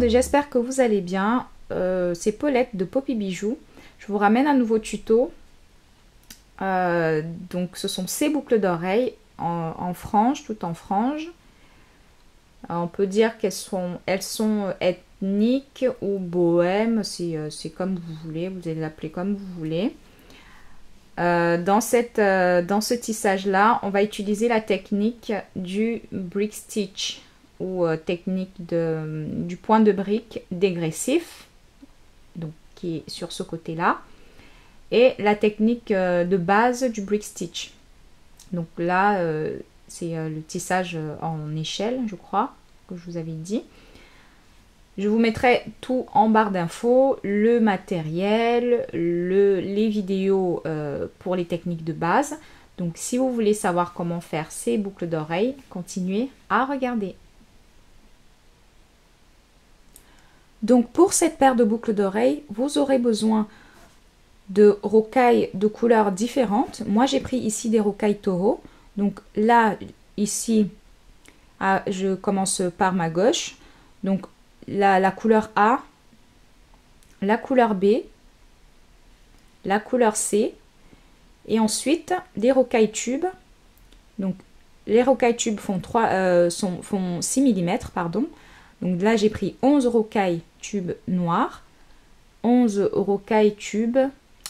monde, j'espère que vous allez bien. C'est Paulette de Poppy Bijoux. Je vous ramène un nouveau tuto. Donc ce sont ces boucles d'oreilles en franges, tout en franges. On peut dire elles sont ethniques ou bohèmes, c'est comme vous voulez, vous allez l'appeler comme vous voulez. Dans ce tissage-là, on va utiliser la technique du brick stitch ou technique du point de brique dégressif, donc qui est sur ce côté-là, et la technique de base du brick stitch. Donc là, c'est le tissage en échelle, je crois, que je vous avais dit. Je vous mettrai tout en barre d'infos, le matériel, les vidéos pour les techniques de base. Donc si vous voulez savoir comment faire ces boucles d'oreilles, continuez à regarder. Donc pour cette paire de boucles d'oreilles, vous aurez besoin de rocailles de couleurs différentes. Moi j'ai pris ici des rocailles taureau. Donc là, ici, je commence par ma gauche. Donc la couleur A, la couleur B, la couleur C, et ensuite des rocailles tubes. Donc les rocailles tubes font 6 mm, pardon. Donc là j'ai pris 11 rocailles tubes noires, 11 rocailles tubes,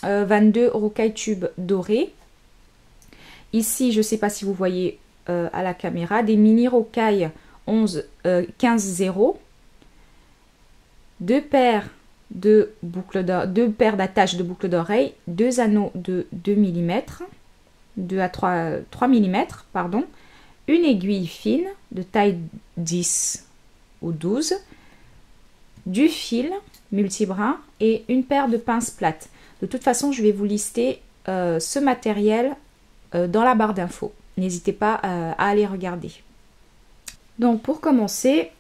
22 rocailles tubes dorées. Ici, je ne sais pas si vous voyez à la caméra, des mini rocailles 15-0, deux paires d'attaches de boucles d'oreilles, deux anneaux de 2 mm, 2 à 3 mm, pardon, une aiguille fine de taille 10 ou 12, du fil multibrin et une paire de pinces plates. De toute façon, je vais vous lister ce matériel dans la barre d'infos. N'hésitez pas à aller regarder. Donc pour commencer,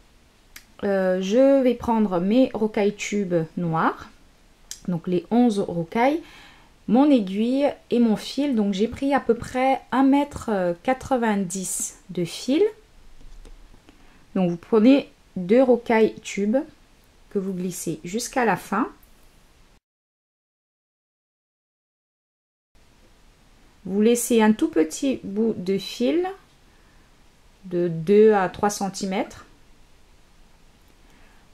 je vais prendre mes rocailles tubes noires, donc les 11 rocailles, mon aiguille et mon fil. Donc j'ai pris à peu près 1,90 m de fil. Donc vous prenez 2 rocailles tubes que vous glissez jusqu'à la fin. Vous laissez un tout petit bout de fil de 2 à 3 cm.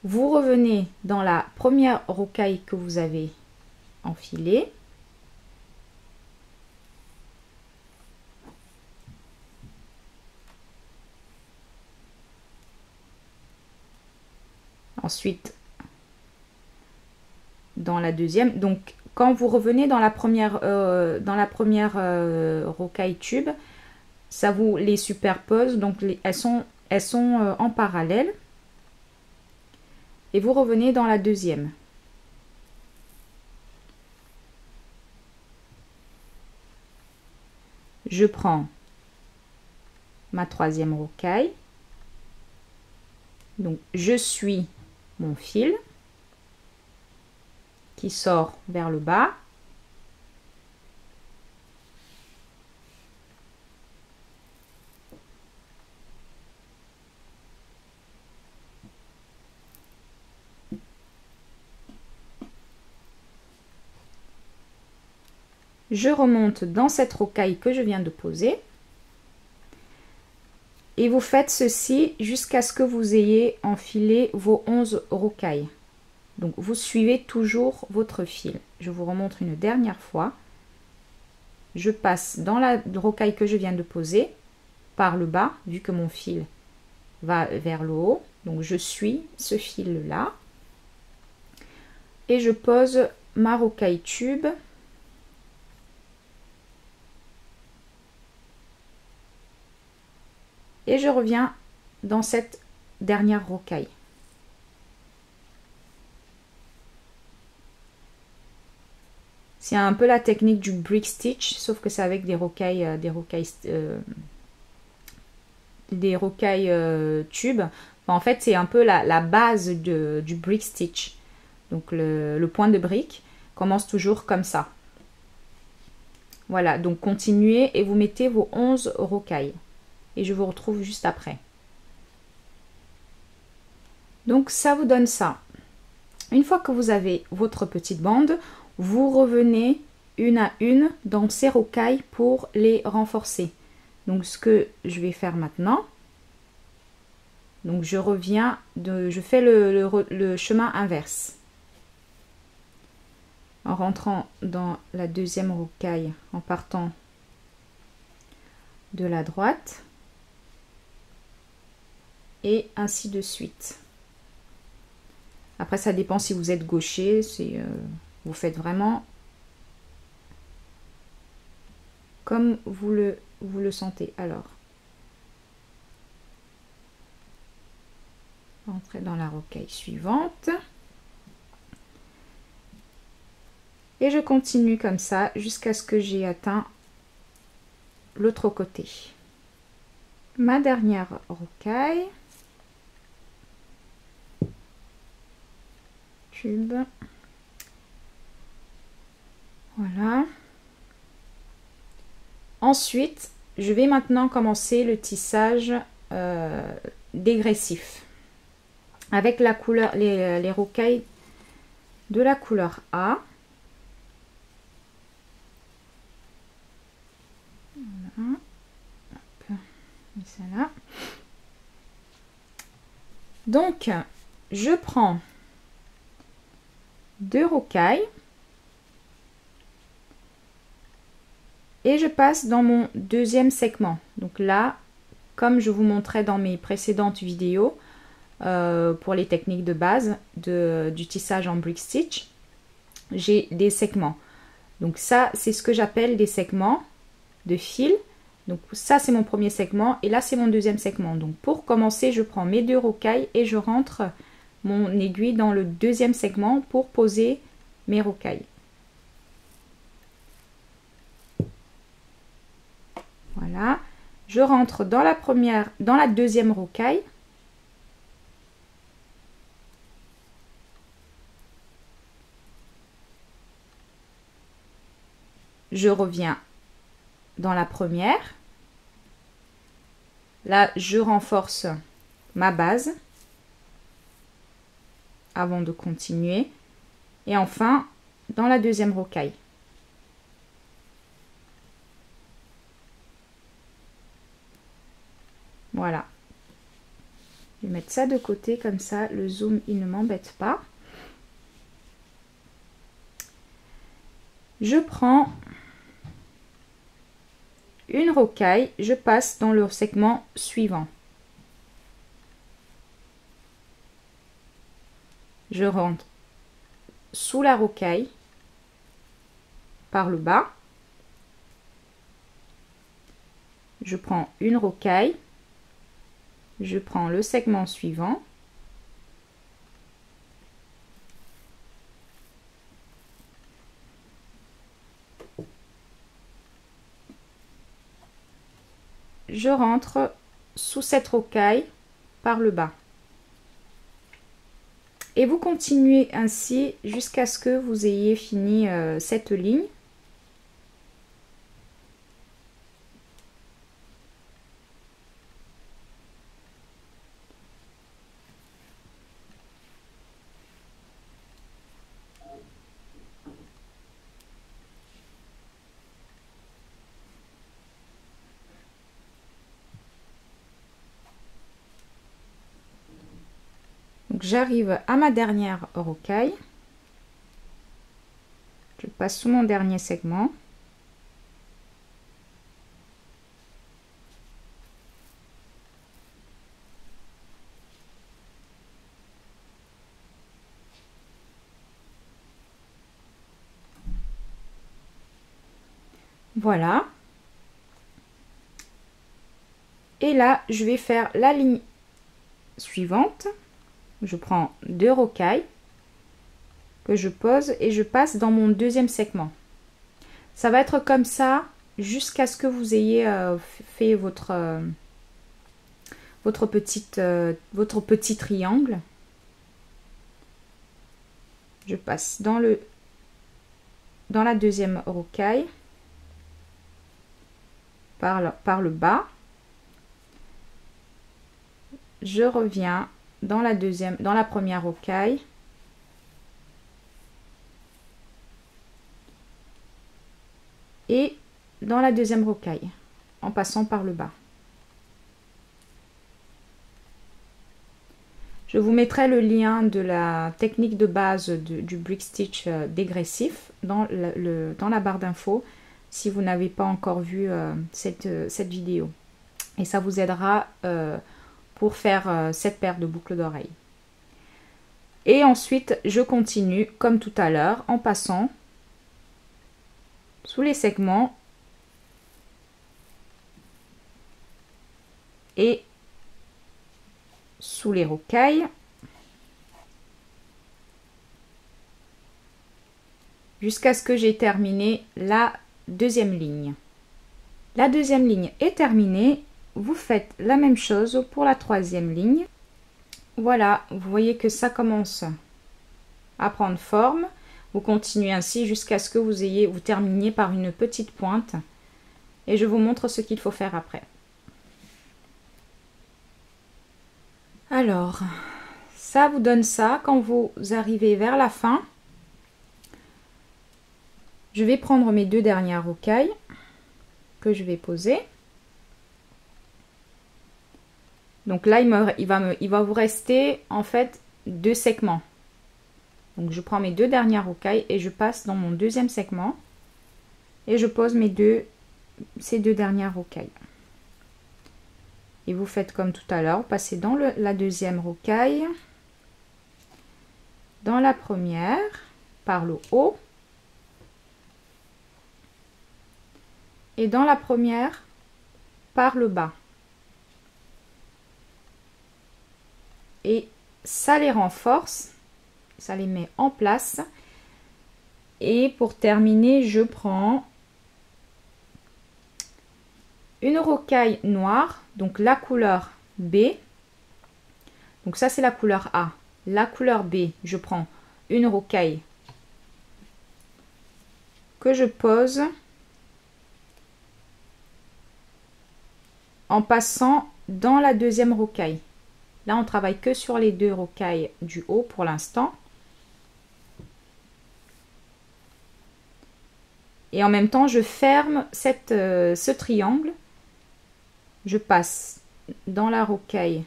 Vous revenez dans la première rocaille que vous avez enfilée. Ensuite, dans la deuxième. Donc, quand vous revenez dans la première rocaille tube, ça vous les superpose. Donc, elles sont en parallèle. Et vous revenez dans la deuxième. Je prends ma troisième rocaille. Donc, je suis mon fil qui sort vers le bas. Je remonte dans cette rocaille que je viens de poser. Et vous faites ceci jusqu'à ce que vous ayez enfilé vos 11 rocailles. Donc vous suivez toujours votre fil. Je vous remontre une dernière fois. Je passe dans la rocaille que je viens de poser par le bas, vu que mon fil va vers le haut. Donc je suis ce fil là. Et je pose ma rocaille tube. Et je reviens dans cette dernière rocaille. C'est un peu la technique du brick stitch, sauf que c'est avec des rocailles tubes. Enfin, en fait, c'est un peu la base du brick stitch. Donc le point de brique commence toujours comme ça. Voilà, donc continuez et vous mettez vos 11 rocailles. Et je vous retrouve juste après. Donc ça vous donne ça. Une fois que vous avez votre petite bande, vous revenez une à une dans ces rocailles pour les renforcer. Donc ce que je vais faire maintenant, donc je reviens, je fais le chemin inverse. En rentrant dans la deuxième rocaille, en partant de la droite, et ainsi de suite. Après, ça dépend si vous êtes gaucher, vous faites vraiment comme vous le sentez. Alors, entrez dans la rocaille suivante. Et je continue comme ça jusqu'à ce que j'ai atteint l'autre côté. Ma dernière rocaille. Tube. Voilà. Ensuite, je vais maintenant commencer le tissage dégressif. Avec la couleur, les rocailles de la couleur A. Voilà. Hop. Et celle-là. Donc, je prends 2 rocailles et je passe dans mon deuxième segment. Donc là, comme je vous montrais dans mes précédentes vidéos pour les techniques de base du tissage en brick stitch, j'ai des segments. Donc ça, c'est ce que j'appelle des segments de fil. Donc ça, c'est mon premier segment et là, c'est mon deuxième segment. Donc pour commencer, je prends mes 2 rocailles et je rentre mon aiguille dans le deuxième segment pour poser mes rocailles. Voilà, je rentre dans la deuxième rocaille. Je reviens dans la première. Là, je renforce ma base avant de continuer. Et enfin, dans la deuxième rocaille. Voilà. Je vais mettre ça de côté, comme ça, le zoom, il ne m'embête pas. Je prends une rocaille, je passe dans le segment suivant. Je rentre sous la rocaille par le bas. Je prends une rocaille, je prends le segment suivant. Je rentre sous cette rocaille par le bas. Et vous continuez ainsi jusqu'à ce que vous ayez fini cette ligne. Donc j'arrive à ma dernière rocaille. Je passe sous mon dernier segment. Voilà. Et là, je vais faire la ligne suivante. Je prends 2 rocailles que je pose et je passe dans mon deuxième segment. Ça va être comme ça jusqu'à ce que vous ayez fait votre petit triangle. Je passe dans la deuxième rocaille par le bas. Je reviens dans la première rocaille. Et dans la deuxième rocaille, en passant par le bas. Je vous mettrai le lien de la technique de base du brick stitch dégressif dans la barre d'infos si vous n'avez pas encore vu cette vidéo. Et ça vous aidera pour faire cette paire de boucles d'oreilles. Et ensuite, je continue comme tout à l'heure en passant sous les segments et sous les rocailles jusqu'à ce que j'ai terminé la deuxième ligne. La deuxième ligne est terminée. Vous faites la même chose pour la troisième ligne. Voilà, vous voyez que ça commence à prendre forme. Vous continuez ainsi jusqu'à ce que vous terminiez par une petite pointe. Et je vous montre ce qu'il faut faire après. Alors, ça vous donne ça quand vous arrivez vers la fin. Je vais prendre mes deux dernières rocailles que je vais poser. Donc là, il va vous rester en fait deux segments. Donc je prends mes deux dernières rocailles et je passe dans mon deuxième segment et je pose ces deux dernières rocailles. Et vous faites comme tout à l'heure, vous passez dans la deuxième rocaille, dans la première, par le haut, et dans la première, par le bas. Et ça les renforce, ça les met en place. Et pour terminer, je prends une rocaille noire, donc la couleur B. Donc ça c'est la couleur A. La couleur B, je prends une rocaille que je pose en passant dans la deuxième rocaille. Là on travaille que sur les deux rocailles du haut pour l'instant. Et en même temps je ferme ce triangle. Je passe dans la rocaille,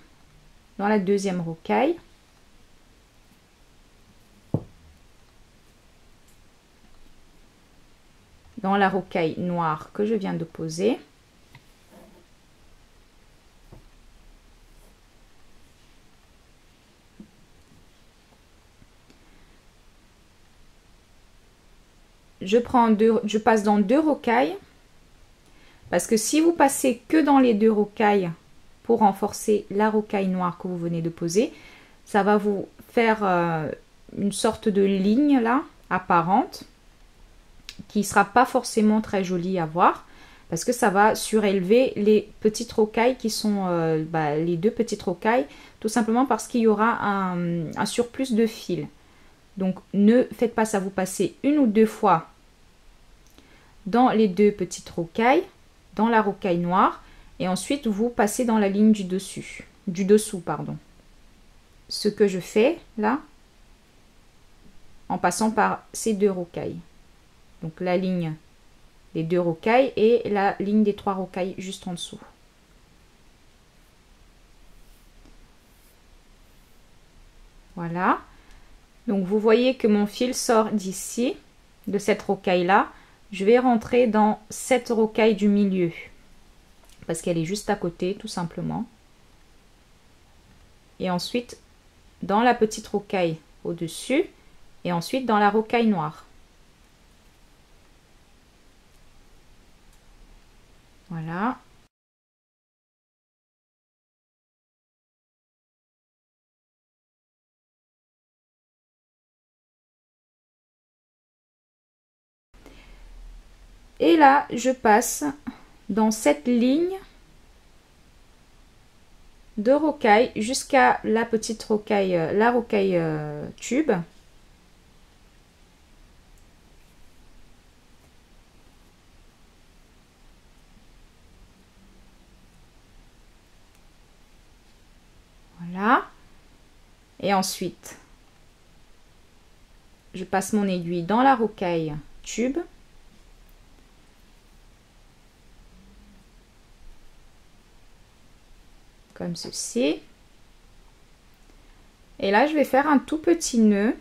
dans la deuxième rocaille. Dans la rocaille noire que je viens de poser. Je passe dans deux rocailles. Parce que si vous passez que dans les deux rocailles pour renforcer la rocaille noire que vous venez de poser, ça va vous faire une sorte de ligne là, apparente, qui ne sera pas forcément très jolie à voir, parce que ça va surélever les petites rocailles qui sont les deux petites rocailles, tout simplement parce qu'il y aura un surplus de fil. Donc ne faites pas ça, vous passez une ou deux fois dans les deux petites rocailles, dans la rocaille noire, et ensuite vous passez dans la ligne du dessous, pardon. Ce que je fais là, en passant par ces deux rocailles. Donc la ligne des deux rocailles et la ligne des trois rocailles juste en dessous. Voilà. Donc vous voyez que mon fil sort d'ici, de cette rocaille là. Je vais rentrer dans cette rocaille du milieu parce qu'elle est juste à côté tout simplement. Et ensuite dans la petite rocaille au-dessus et ensuite dans la rocaille noire. Voilà. Et là, je passe dans cette ligne de rocaille jusqu'à la petite rocaille, la rocaille tube. Voilà. Et ensuite, je passe mon aiguille dans la rocaille tube. Comme ceci. Et là, je vais faire un tout petit nœud.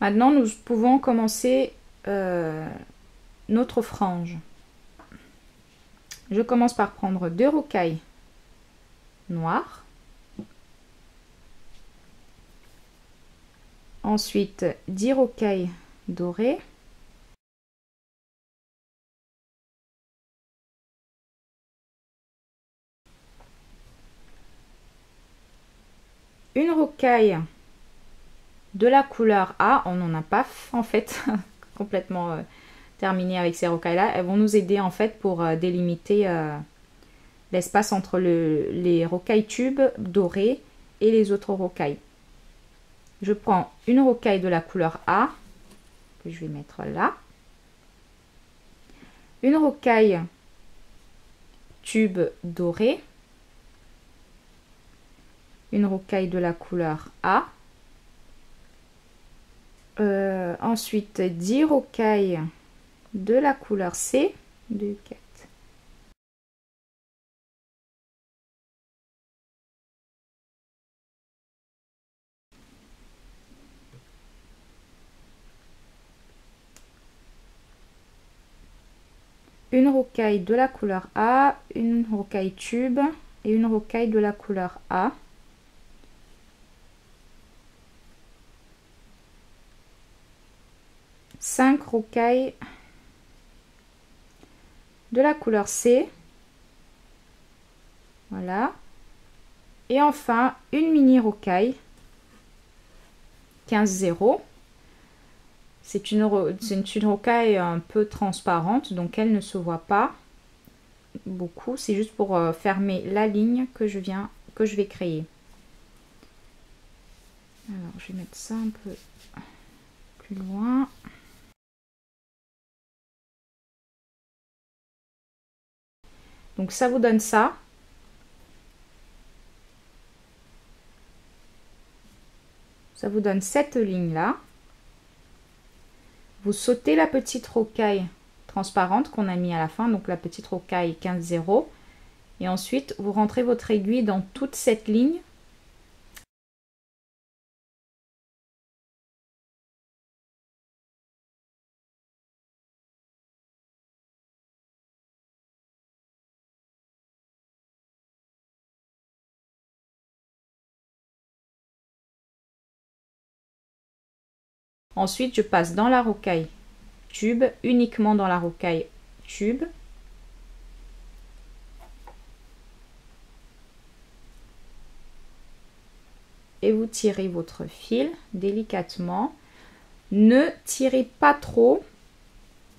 Maintenant, nous pouvons commencer notre frange. Je commence par prendre 2 rocailles noires. Ensuite, 10 rocailles dorées. Une rocaille de la couleur A, on n'en a pas en fait complètement terminé avec ces rocailles là. Elles vont nous aider en fait pour délimiter l'espace entre les rocailles tubes dorées et les autres rocailles. Je prends une rocaille de la couleur A que je vais mettre là, une rocaille tube dorée, une rocaille de la couleur A. Ensuite 10 rocailles de la couleur C, 2, 4. Une rocaille de la couleur A, une rocaille tube et une rocaille de la couleur A. Cinq rocailles de la couleur C. Voilà. Et enfin, une mini rocaille 15-0. C'est une rocaille un peu transparente, donc elle ne se voit pas beaucoup. C'est juste pour fermer la ligne que je vais créer. Alors, je vais mettre ça un peu plus loin. Donc ça vous donne ça. Ça vous donne cette ligne-là. Vous sautez la petite rocaille transparente qu'on a mis à la fin, donc la petite rocaille 15-0. Et ensuite, vous rentrez votre aiguille dans toute cette ligne. Ensuite, je passe dans la rocaille tube, uniquement dans la rocaille tube. Et vous tirez votre fil délicatement. Ne tirez pas trop.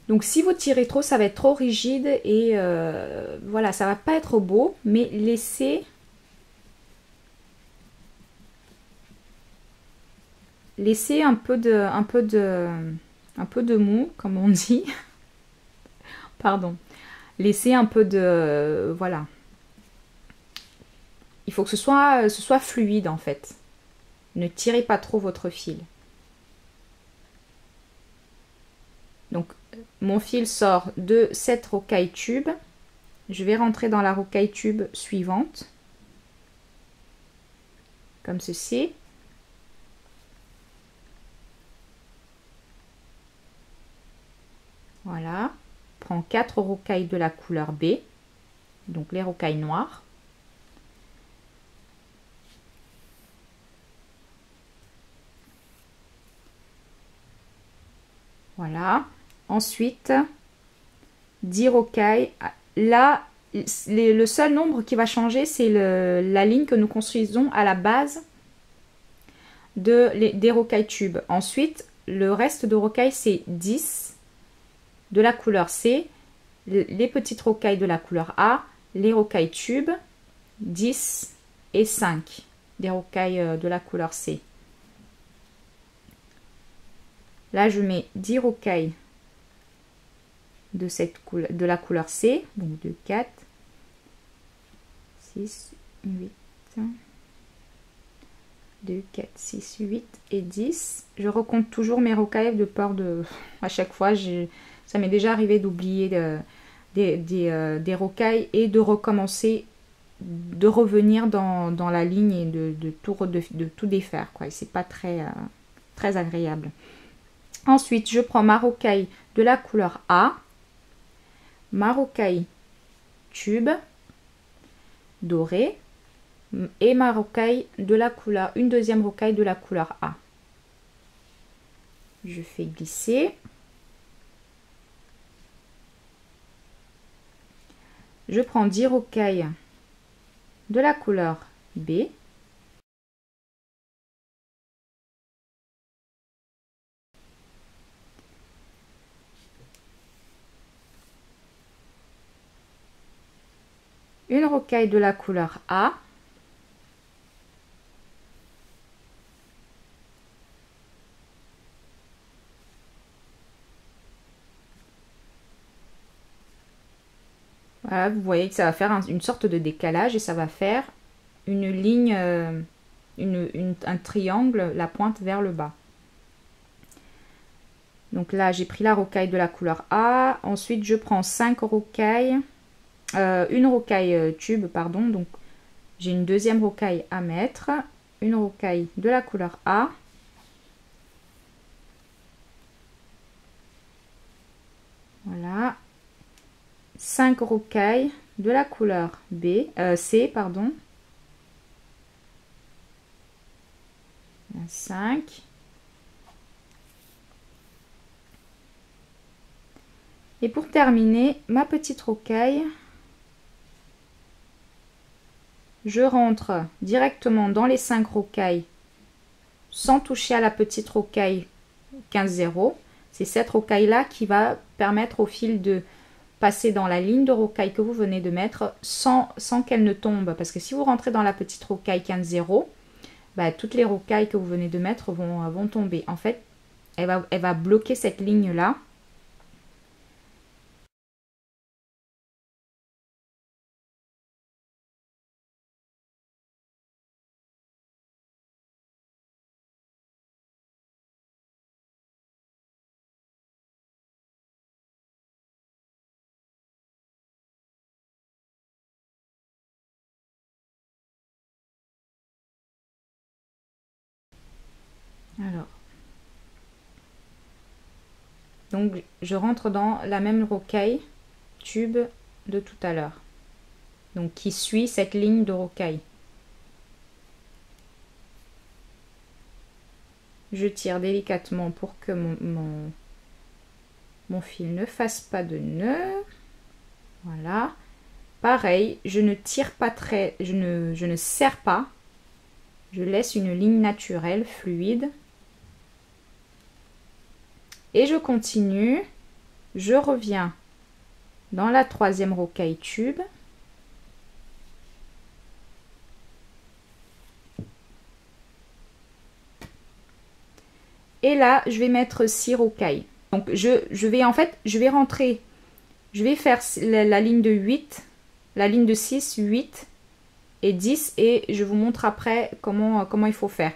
Donc si vous tirez trop, ça va être trop rigide et voilà, ça va pas être beau. Mais laissez un peu de mou, comme on dit. Pardon. Laissez un peu de voilà. Il faut que ce soit fluide en fait. Ne tirez pas trop votre fil. Donc mon fil sort de cette rocaille tube. Je vais rentrer dans la rocaille tube suivante. Comme ceci. Voilà. Prends 4 rocailles de la couleur B. Donc les rocailles noires. Voilà. Ensuite, 10 rocailles. Là, le seul nombre qui va changer, c'est la ligne que nous construisons à la base. des rocailles tubes. Ensuite, le reste de rocailles, c'est 10 de la couleur C, les petites rocailles de la couleur A, les rocailles tubes, 10 et 5 des rocailles de la couleur C. Là, je mets 10 rocailles de la couleur C, donc 2, 4, 6, 8, 2, 4, 6, 8 et 10. Je recompte toujours mes rocailles de peur de... À chaque fois, ça m'est déjà arrivé d'oublier des rocailles et de recommencer, de revenir dans la ligne et de tout défaire, quoi. Et c'est pas très agréable. Ensuite, je prends ma rocaille de la couleur A, ma rocaille tube dorée et ma rocaille de la couleur, une deuxième rocaille de la couleur A. Je fais glisser. Je prends 10 rocailles de la couleur B. Une rocaille de la couleur A. Voilà, vous voyez que ça va faire une sorte de décalage et ça va faire une ligne, un triangle, la pointe vers le bas. Donc là, j'ai pris la rocaille de la couleur A. Ensuite, je prends 5 rocailles, une rocaille tube, pardon. Donc, j'ai une deuxième rocaille à mettre, une rocaille de la couleur A. Voilà. 5 rocailles de la couleur C, pardon. 5. Et pour terminer, ma petite rocaille, je rentre directement dans les 5 rocailles sans toucher à la petite rocaille 15-0. C'est cette rocaille-là qui va permettre au fil de passer dans la ligne de rocaille que vous venez de mettre sans qu'elle ne tombe. Parce que si vous rentrez dans la petite rocaille 15-0, bah, toutes les rocailles que vous venez de mettre vont tomber. En fait, elle va bloquer cette ligne-là. Alors, donc je rentre dans la même rocaille tube de tout à l'heure, donc qui suit cette ligne de rocaille. Je tire délicatement pour que mon fil ne fasse pas de nœud. Voilà. Pareil, je ne tire pas je ne serre pas. Je laisse une ligne naturelle, fluide. Et je continue. Je reviens dans la troisième rocaille tube. Et là, je vais mettre 6 rocailles. Donc, je vais rentrer, je vais faire la ligne de 8, la ligne de 6, 8 et 10. Et je vous montre après comment il faut faire.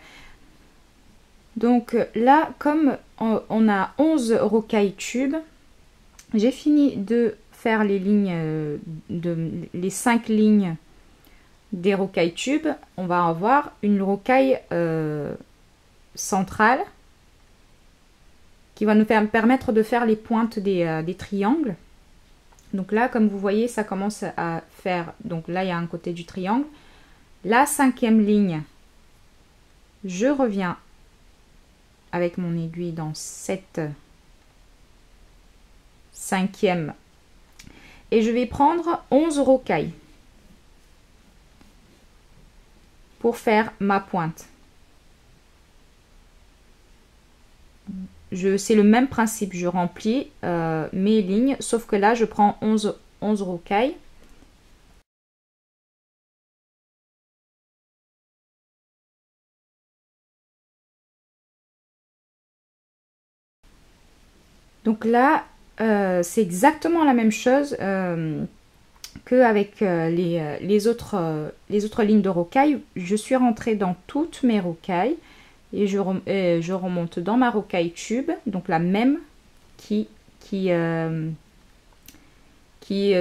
Donc là, comme on a 11 rocailles tubes, j'ai fini de faire les lignes, les 5 lignes des rocailles tubes. On va avoir une rocaille centrale qui va nous permettre de faire les pointes des triangles. Donc là, comme vous voyez, ça commence à faire... Donc là, il y a un côté du triangle. La 5e ligne, je reviens avec mon aiguille dans cette 5e. Et je vais prendre 11 rocailles pour faire ma pointe. c'est le même principe, je remplis mes lignes, sauf que là je prends 11 rocailles. Donc là, c'est exactement la même chose qu'avec les autres lignes de rocailles. Je suis rentrée dans toutes mes rocailles et je remonte dans ma rocaille tube, donc la même qui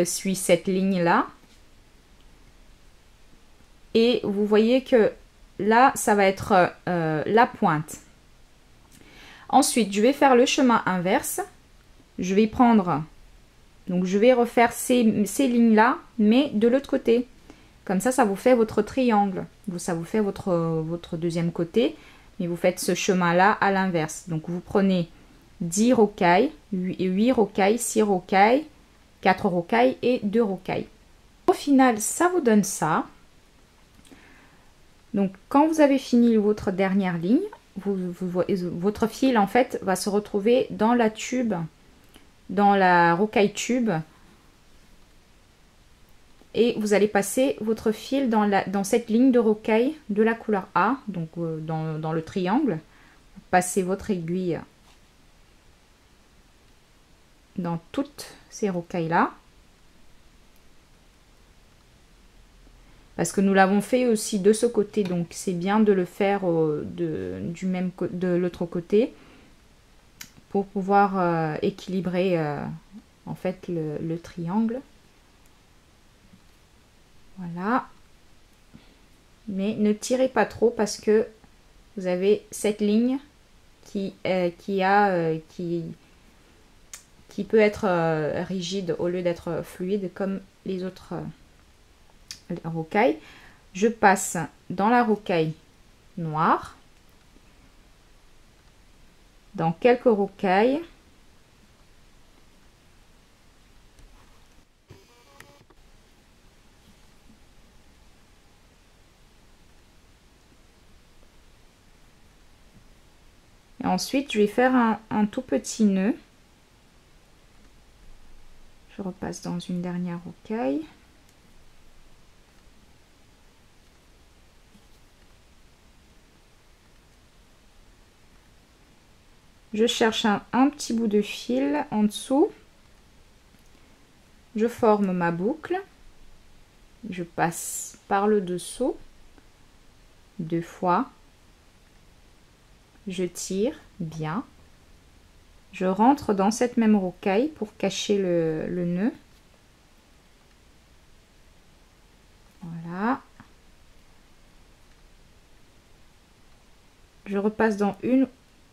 suit cette ligne-là. Et vous voyez que là, ça va être la pointe. Ensuite, je vais faire le chemin inverse. Je vais prendre, donc je vais refaire ces lignes-là, mais de l'autre côté. Comme ça vous fait votre triangle. Ça vous fait votre deuxième côté, mais vous faites ce chemin-là à l'inverse. Donc vous prenez 10 rocailles, 8 rocailles, 6 rocailles, 4 rocailles et 2 rocailles. Au final, ça vous donne ça. Donc quand vous avez fini votre dernière ligne, votre fil en fait va se retrouver dans la tube, dans la rocaille tube, et vous allez passer votre fil dans cette ligne de rocaille de la couleur A, donc dans le triangle. Vous passez votre aiguille dans toutes ces rocailles là, parce que nous l'avons fait aussi de ce côté, donc c'est bien de le faire de l'autre côté pour pouvoir équilibrer en fait le triangle. Voilà. Mais ne tirez pas trop parce que vous avez cette ligne qui peut être rigide au lieu d'être fluide comme les autres rocailles. Je passe dans la rocaille noire, dans quelques rocailles, et ensuite je vais faire un tout petit nœud. Je repasse dans une dernière rocaille. Je cherche un petit bout de fil en dessous. Je forme ma boucle. Je passe par le dessous 2 fois. Je tire bien. Je rentre dans cette même rocaille pour cacher le nœud. Voilà. Je repasse dans une.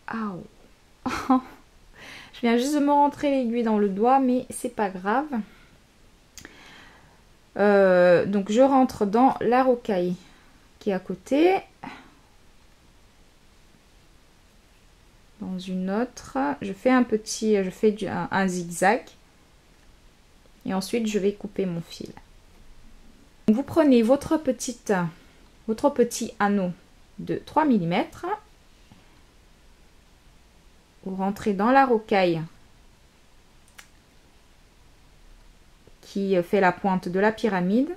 Aouh. Je viens juste de me rentrer l'aiguille dans le doigt, mais c'est pas grave. Donc je rentre dans la rocaille qui est à côté, dans une autre. Je fais un zigzag et ensuite je vais couper mon fil. Vous prenez votre petit anneau de 3 mm. Vous rentrez dans la rocaille qui fait la pointe de la pyramide.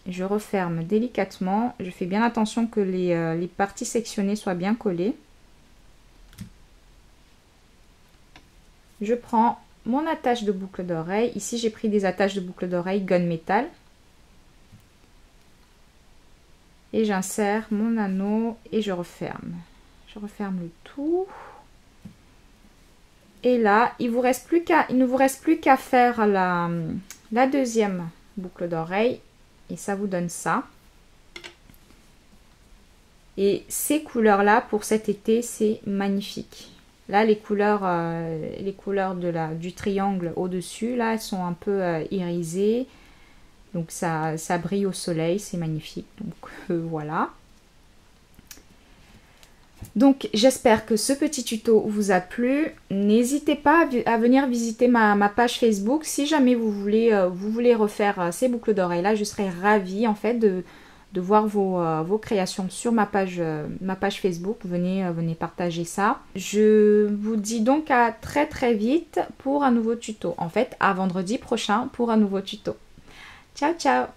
Je referme délicatement. Je fais bien attention que les parties sectionnées soient bien collées. Je prends mon attache de boucle d'oreille. Ici, j'ai pris des attaches de boucle d'oreille gunmetal. Et j'insère mon anneau et je referme. Je referme le tout. Et là, il ne vous reste plus qu'à faire la deuxième boucle d'oreille. Et ça vous donne ça. Et ces couleurs-là, pour cet été, c'est magnifique. Là, les couleurs du triangle au-dessus, là, elles sont un peu irisées. Donc, ça brille au soleil, c'est magnifique. Donc, voilà. Donc j'espère que ce petit tuto vous a plu. N'hésitez pas à venir visiter ma page Facebook si jamais vous voulez refaire ces boucles d'oreilles là. Je serais ravie en fait de de voir vos créations sur ma page Facebook. Venez partager ça. Je vous dis donc à très très vite pour un nouveau tuto. En fait, à vendredi prochain pour un nouveau tuto. Ciao ciao!